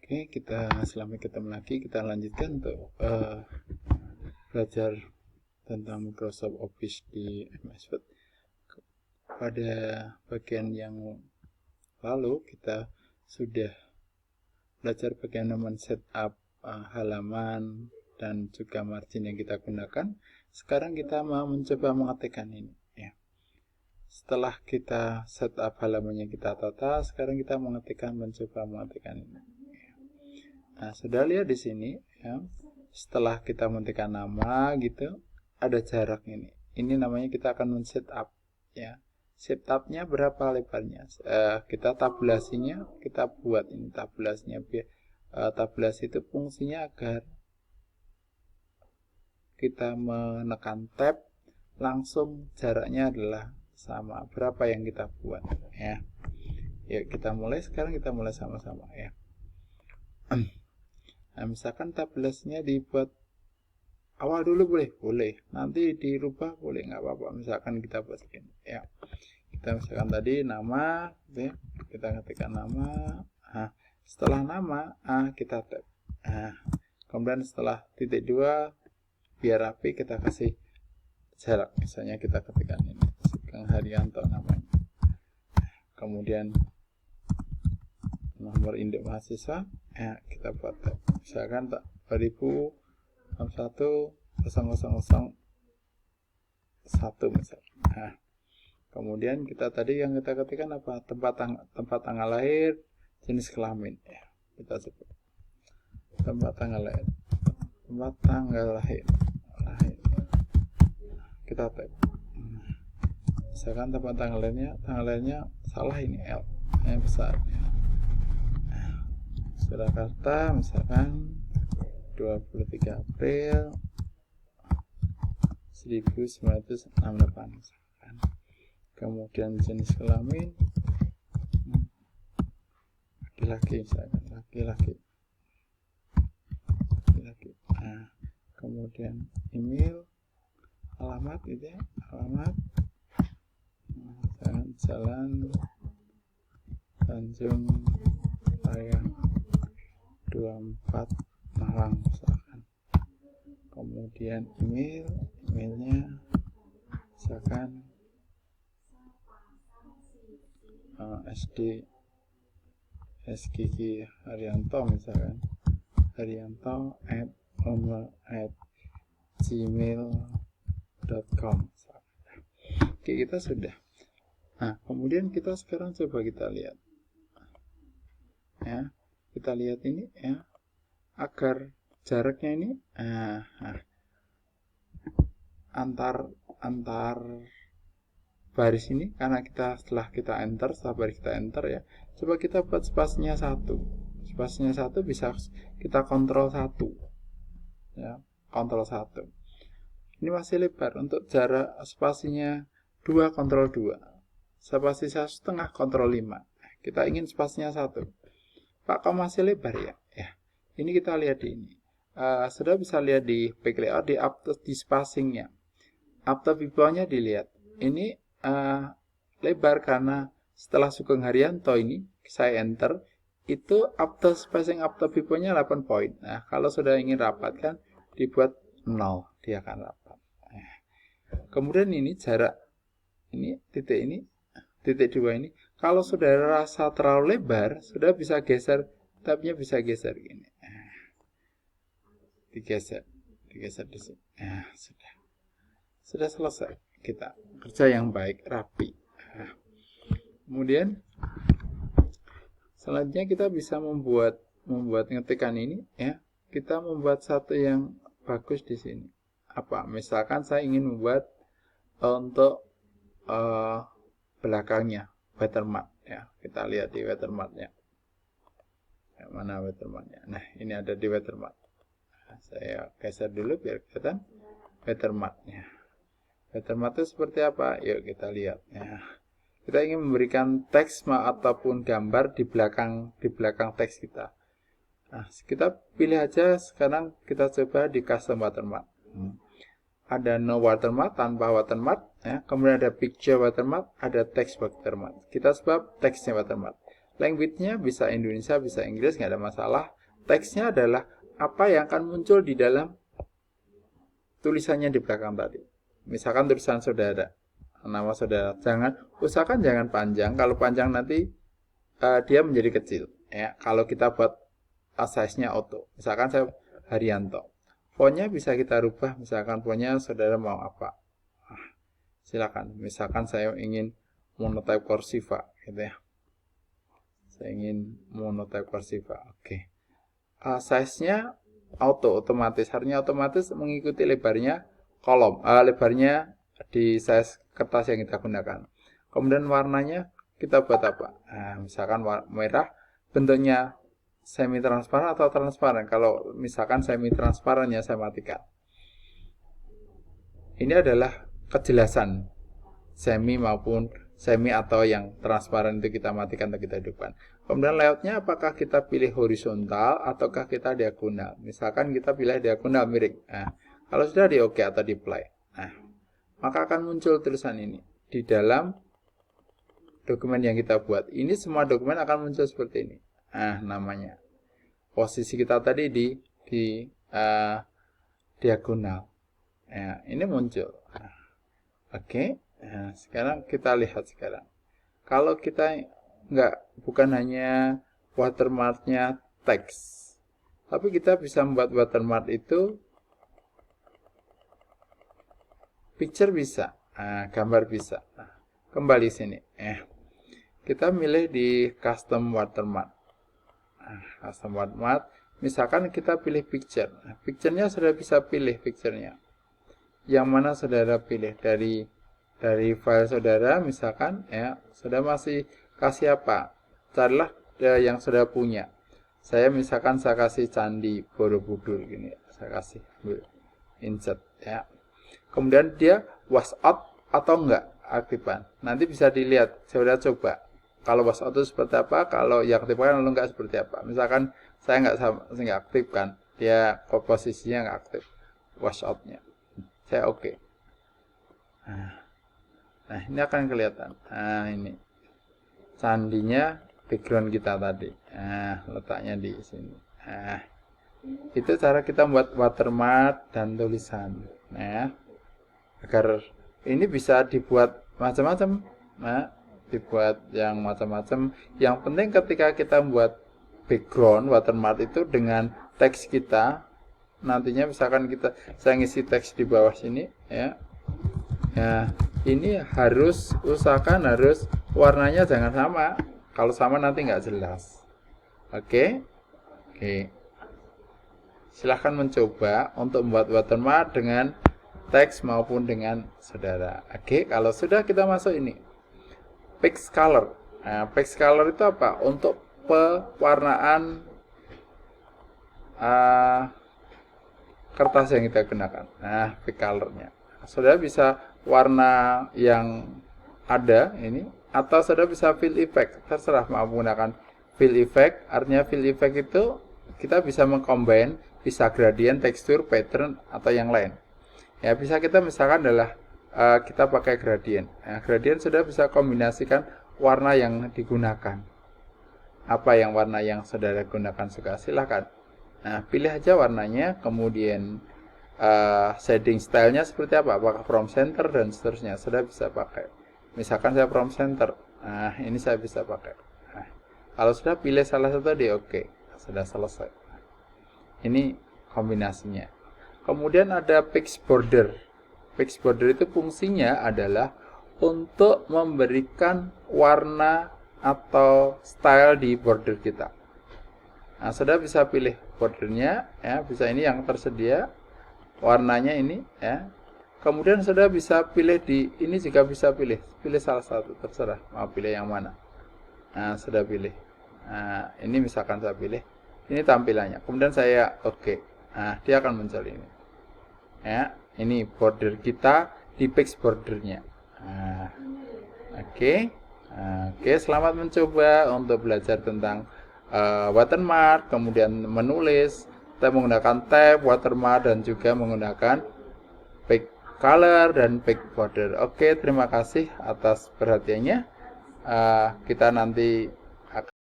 Oke, selamat ketemu lagi. Kita lanjutkan untuk belajar tentang Microsoft Office di MS Word. Pada bagian yang lalu kita sudah belajar bagaimana men-setup halaman dan juga margin yang kita gunakan. Sekarang kita mau mencoba mengetikkan ini. Ya. Setelah kita setup halamannya, kita tata, sekarang kita mencoba mengetikkan ini. Nah, sudah lihat di sini ya. Setelah kita mengetikkan nama gitu, ada jarak ini. Ini namanya kita akan men-setup ya. Setupnya berapa lebarnya? Kita tabulasinya kita buat ini tabulasinya. Tabulasi itu fungsinya agar kita menekan tab langsung jaraknya adalah sama berapa yang kita buat ya. Yuk kita mulai sekarang, kita mulai sama-sama ya. Nah, misalkan tabulasinya dibuat awal dulu boleh, nanti dirubah boleh, nggak apa-apa. Misalkan kita buat segini ya, kita misalkan tadi nama ya, kita ketikkan nama. Nah, setelah nama kita tab. Nah, kemudian setelah titik 2 biar rapi kita kasih jarak, misalnya kita ketikkan ini Sugeng Haryanto namanya. Kemudian nomor induk mahasiswa ya, kita buat tab. Misalkan 2061 0001 misalnya. Nah, kemudian kita tadi yang kita ketikkan apa? Tempat tanggal lahir, jenis kelamin ya. Kita sebut tempat tanggal lahir. Kita tab. Misalkan tempat tanggal lahirnya salah, ini L yang besar. Surakarta misalkan 23 April 1968 misalkan. Kemudian jenis kelamin laki-laki misalkan, laki-laki. Nah, kemudian email, alamat itu ya, alamat Jalan Tanjung Raya 24 Malang misalkan. Kemudian emailnya misalkan SGG Haryanto misalkan, haryanto@gmail.com. Oke, kita sudah. Nah, kemudian kita sekarang coba kita lihat ya. Kita lihat ini ya, agar jaraknya ini antar baris ini, karena setelah baris kita enter ya, coba kita buat spasinya 1 bisa kita kontrol 1 ya, kontrol 1. Ini masih lebar. Untuk jarak spasinya 2 kontrol 2, spasi 1,5 kontrol 5. Kita ingin spasinya 1. Pak, kok masih lebar ya? Ini kita lihat di ini. Sudah bisa lihat di back layout, di spacingnya. After before-nya dilihat. Ini lebar karena setelah Sugeng Haryanto ini saya enter, itu spacing after before-nya 8 poin. Nah, kalau sudah ingin rapat kan dibuat 0, dia akan rapat. Kemudian ini jarak ini titik 2 ini, kalau sudah rasa terlalu lebar, sudah bisa geser, tabnya bisa geser gini. Digeser di sini. Sudah selesai. Kita kerja yang baik, rapi. Kemudian selanjutnya kita bisa membuat ngetikan ini ya. Kita membuat satu yang bagus di sini. Apa? Misalkan saya ingin membuat untuk belakangnya watermark ya. Kita lihat di watermarknya. Mana watermarknya? Nah, ini ada di watermark. Saya geser dulu biar kelihatan watermarknya. Watermark itu seperti apa? Yuk kita lihat ya. Kita ingin memberikan teks ataupun gambar di belakang teks kita. Nah, kita pilih aja sekarang, kita coba di custom watermark. Ada no watermark, tanpa watermark ya. Kemudian ada picture watermark, ada text watermark. Kita coba teksnya watermark. Language-nya bisa Indonesia, bisa Inggris, nggak ada masalah. Teksnya adalah apa yang akan muncul di dalam tulisannya di belakang tadi. Misalkan tulisan saudara, nama saudara. Usahakan jangan panjang. Kalau panjang nanti dia menjadi kecil. Ya, kalau kita buat size-nya auto. Misalkan saya Haryanto. Fontnya bisa kita rubah. Misalkan fontnya saudara mau apa. Silakan. Misalkan saya ingin monotype cursiva, gitu ya. Saya ingin monotype cursiva. Oke. Size-nya otomatis. Harusnya otomatis mengikuti lebarnya kolom. Lebarnya di size kertas yang kita gunakan. Kemudian warnanya kita buat apa? Misalkan merah, bentuknya semi transparan atau transparan. Kalau misalkan semi transparan ya saya matikan. Ini adalah kejelasan semi maupun semi atau yang transparan itu kita matikan atau kita hidupkan. Kemudian layoutnya apakah kita pilih horizontal ataukah kita diagonal. Misalkan kita pilih diagonal miring. Kalau sudah di OK atau di play, maka akan muncul tulisan ini di dalam dokumen yang kita buat. Ini semua dokumen akan muncul seperti ini. Namanya posisi kita tadi di diagonal. Ini muncul. Oke. Sekarang kita lihat sekarang. Kalau kita bukan hanya watermarknya teks, tapi kita bisa membuat watermark itu picture bisa, gambar bisa. Kembali sini. Kita milih di custom watermark. Custom watermark. Misalkan kita pilih picture. Picture-nya sudah bisa pilih picture-nya. Yang mana saudara pilih dari file saudara, misalkan ya, saudara masih kasih apa? Carilah yang saudara punya. Saya misalkan saya kasih Candi Borobudur gini, saya kasih insert ya. Kemudian dia wash out atau enggak aktifkan. Nanti bisa dilihat, saudara coba. Kalau wash out itu seperti apa, kalau yang aktifkan lalu enggak seperti apa. Misalkan saya enggak aktifkan, dia posisinya enggak aktif wash out-nya. Saya oke. Nah, ini akan kelihatan. Ini candinya, background kita tadi. Letaknya di sini. Itu cara kita membuat watermark dan tulisan. Agar ini bisa dibuat macam-macam. Dibuat yang macam-macam. Yang penting ketika kita membuat background watermark itu dengan teks kita, nantinya misalkan saya ngisi teks di bawah sini, ya. Ini usahakan warnanya jangan sama. Kalau sama nanti nggak jelas. Oke. Silahkan mencoba untuk membuat watermark dengan teks maupun dengan saudara. Oke, kalau sudah kita masuk ini. Page color. Page color itu apa? Untuk pewarnaan kertas yang kita gunakan. Page colornya. Saudara bisa warna yang ada ini, atau saudara bisa fill effect, terserah mau menggunakan fill effect. Artinya fill effect itu kita bisa mengcombine, bisa gradient, tekstur, pattern, atau yang lain. Ya, bisa kita misalkan adalah kita pakai gradient. Gradient sudah bisa kombinasikan warna yang digunakan. Apa yang warna yang saudara gunakan suka, silahkan. Pilih aja warnanya, kemudian shading stylenya seperti apa, apakah from center dan seterusnya, sudah bisa pakai. Misalkan saya from center, ini saya bisa pakai. Kalau sudah pilih salah satu di OK, sudah selesai. Ini kombinasinya. Kemudian ada page border. Page border itu fungsinya adalah untuk memberikan warna atau style di border kita. Sudah bisa pilih bordernya, ya, bisa ini yang tersedia. Warnanya ini ya. Kemudian sudah bisa pilih ini juga bisa pilih salah satu, terserah mau pilih yang mana. Sudah pilih. Ini misalkan saya pilih ini tampilannya. Kemudian saya oke. Dia akan muncul ini. Ya, ini border kita di page bordernya. Oke, selamat mencoba untuk belajar tentang watermark, kemudian menulis. Kita menggunakan tab, watermark, dan juga menggunakan page color dan page border. Oke, terima kasih atas perhatiannya. Kita nanti